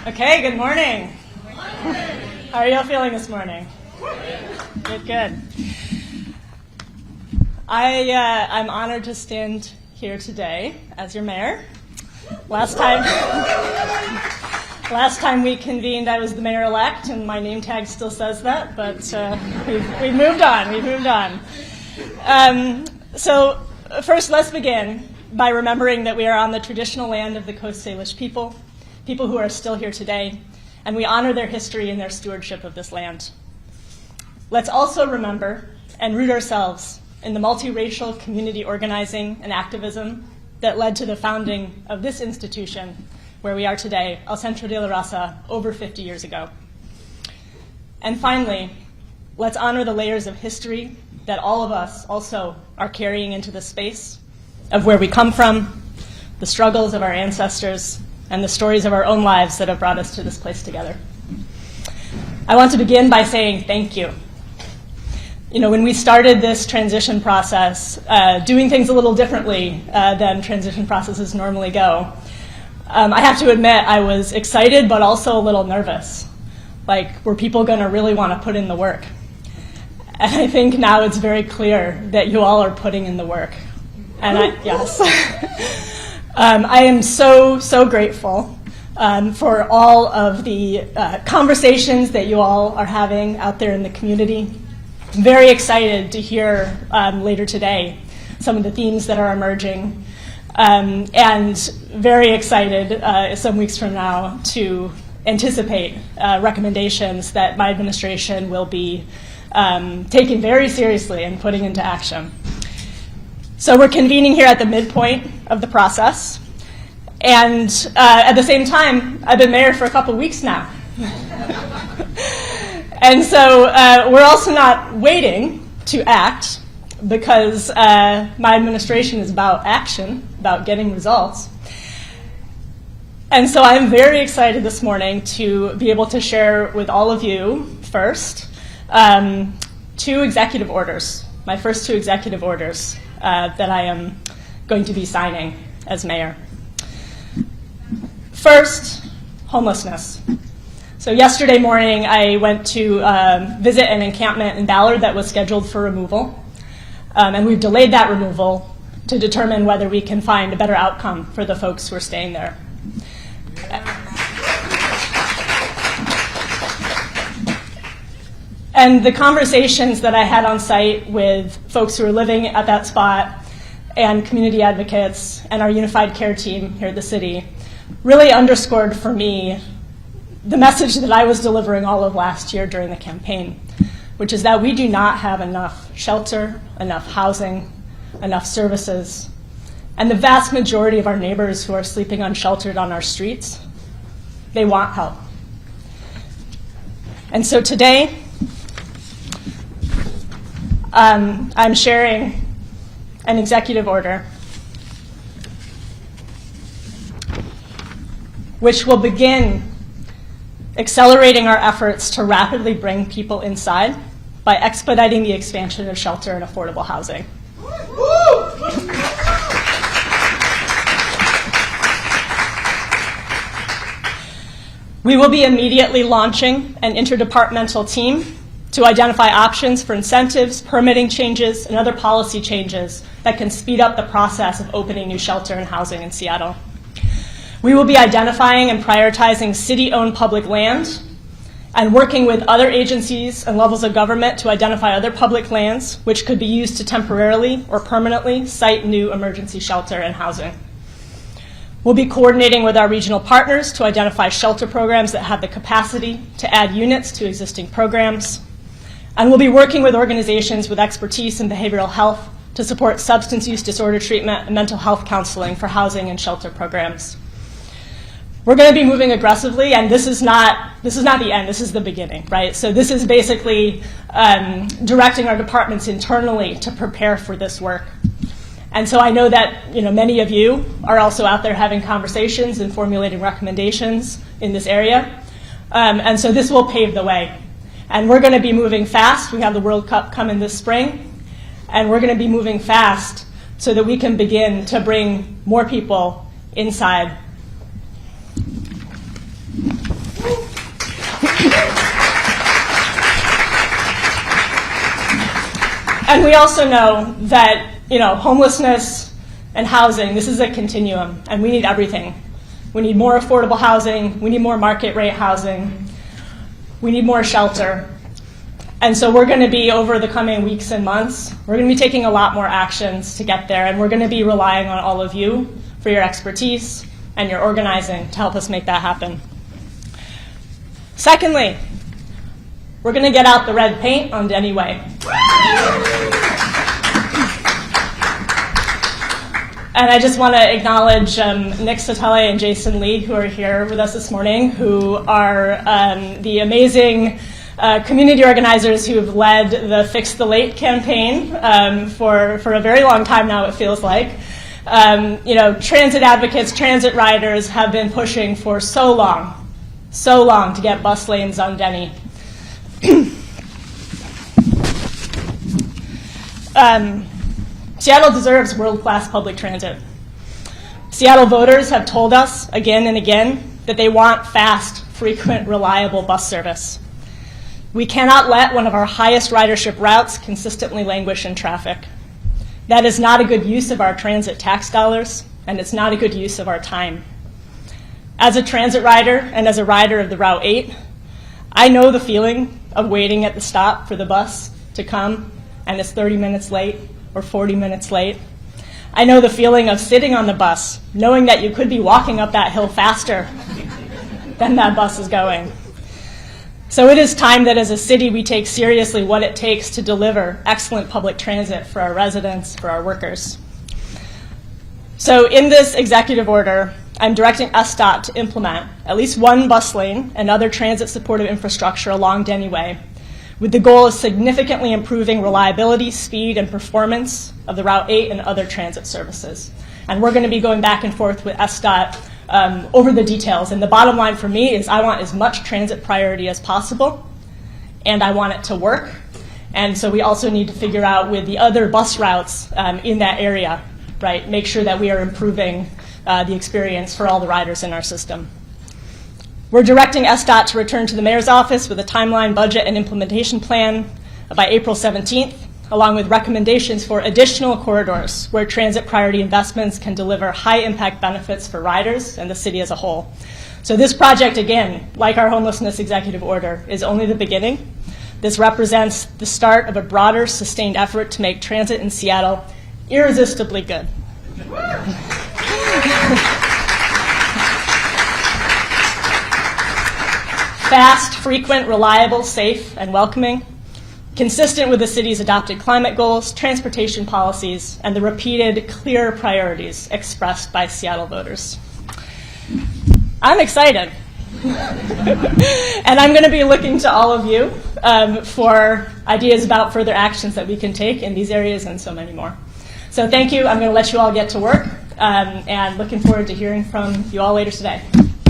Okay, good morning. How are y'all feeling this morning? Good. I'm honored to stand here today as your mayor. Last time we convened, I was the mayor-elect, and my name tag still says that, but we've moved on. So first, let's begin by remembering that we are on the traditional land of the Coast Salish people who are still here today, and we honor their history and their stewardship of this land. Let's also remember and root ourselves in the multiracial community organizing and activism that led to the founding of this institution where we are today, El Centro de la Raza, over 50 years ago. And finally, let's honor the layers of history that all of us also are carrying into the space of where we come from, the struggles of our ancestors, and the stories of our own lives that have brought us to this place together. I want to begin by saying thank you. You know, when we started this transition process, doing things a little differently than transition processes normally go, I have to admit I was excited but also a little nervous. Like, were people going to really want to put in the work? And I think now it's very clear that you all are putting in the work. And yes. I am so grateful for all of the conversations that you all are having out there in the community. I'm very excited to hear later today some of the themes that are emerging, and very excited some weeks from now to anticipate recommendations that my administration will be taking very seriously and putting into action. So we're convening here at the midpoint of the process. And at the same time, I've been mayor for a couple weeks now. And so we're also not waiting to act because my administration is about action, about getting results. And so I'm very excited this morning to be able to share with all of you first two executive orders, my first two executive orders that I am going to be signing as mayor. First, homelessness. So yesterday morning, I went to visit an encampment in Ballard that was scheduled for removal, and we've delayed that removal to determine whether we can find a better outcome for the folks who are staying there. And the conversations that I had on site with folks who are living at that spot and community advocates and our unified care team here at the city really underscored for me the message that I was delivering all of last year during the campaign, which is that we do not have enough shelter, enough housing, enough services, and the vast majority of our neighbors who are sleeping unsheltered on our streets, they want help. And so today, I'm sharing an executive order which will begin accelerating our efforts to rapidly bring people inside by expediting the expansion of shelter and affordable housing. We will be immediately launching an interdepartmental team to identify options for incentives, permitting changes, and other policy changes that can speed up the process of opening new shelter and housing in Seattle. We will be identifying and prioritizing city-owned public land and working with other agencies and levels of government to identify other public lands which could be used to temporarily or permanently site new emergency shelter and housing. We'll be coordinating with our regional partners to identify shelter programs that have the capacity to add units to existing programs. And we'll be working with organizations with expertise in behavioral health to support substance use disorder treatment and mental health counseling for housing and shelter programs. We're going to be moving aggressively, and this is not the end, this is the beginning, right? So this is basically directing our departments internally to prepare for this work. And so I know that many of you are also out there having conversations and formulating recommendations in this area. And so this will pave the way. And we're going to be moving fast. We have the World Cup coming this spring. And we're going to be moving fast so that we can begin to bring more people inside. And we also know that, homelessness and housing, this is a continuum, and we need everything. We need more affordable housing, we need more market rate housing, we need more shelter. And so we're going to be, over the coming weeks and months, we're going to be taking a lot more actions to get there, and we're going to be relying on all of you for your expertise and your organizing to help us make that happen. Secondly, we're going to get out the red paint on Denny Way. And I just want to acknowledge Nick Satele and Jason Lee, who are here with us this morning, who are the amazing community organizers who have led the Fix the Late campaign for a very long time now, it feels like. Transit advocates, transit riders have been pushing for so long to get bus lanes on Denny. Seattle deserves world-class public transit. Seattle voters have told us again and again that they want fast, frequent, reliable bus service. We cannot let one of our highest ridership routes consistently languish in traffic. That is not a good use of our transit tax dollars, and it's not a good use of our time. As a transit rider and as a rider of the Route 8, I know the feeling of waiting at the stop for the bus to come, and it's 30 minutes late or 40 minutes late. I know the feeling of sitting on the bus, knowing that you could be walking up that hill faster than that bus is going. So it is time that as a city we take seriously what it takes to deliver excellent public transit for our residents, for our workers. So in this executive order, I'm directing SDOT to implement at least one bus lane and other transit supportive infrastructure along Denny Way, with the goal of significantly improving reliability, speed, and performance of the Route 8 and other transit services. And we're going to be going back and forth with SDOT over the details. And the bottom line for me is I want as much transit priority as possible, and I want it to work. And so we also need to figure out with the other bus routes in that area, right, make sure that we are improving the experience for all the riders in our system. We're directing SDOT to return to the mayor's office with a timeline, budget, and implementation plan by April 17th, along with recommendations for additional corridors where transit priority investments can deliver high-impact benefits for riders and the city as a whole. So this project, again, like our homelessness executive order, is only the beginning. This represents the start of a broader, sustained effort to make transit in Seattle irresistibly good. Fast, frequent, reliable, safe, and welcoming, consistent with the city's adopted climate goals, transportation policies, and the repeated, clear priorities expressed by Seattle voters. I'm excited. And I'm going to be looking to all of you for ideas about further actions that we can take in these areas and so many more. So thank you. I'm going to let you all get to work, and looking forward to hearing from you all later today.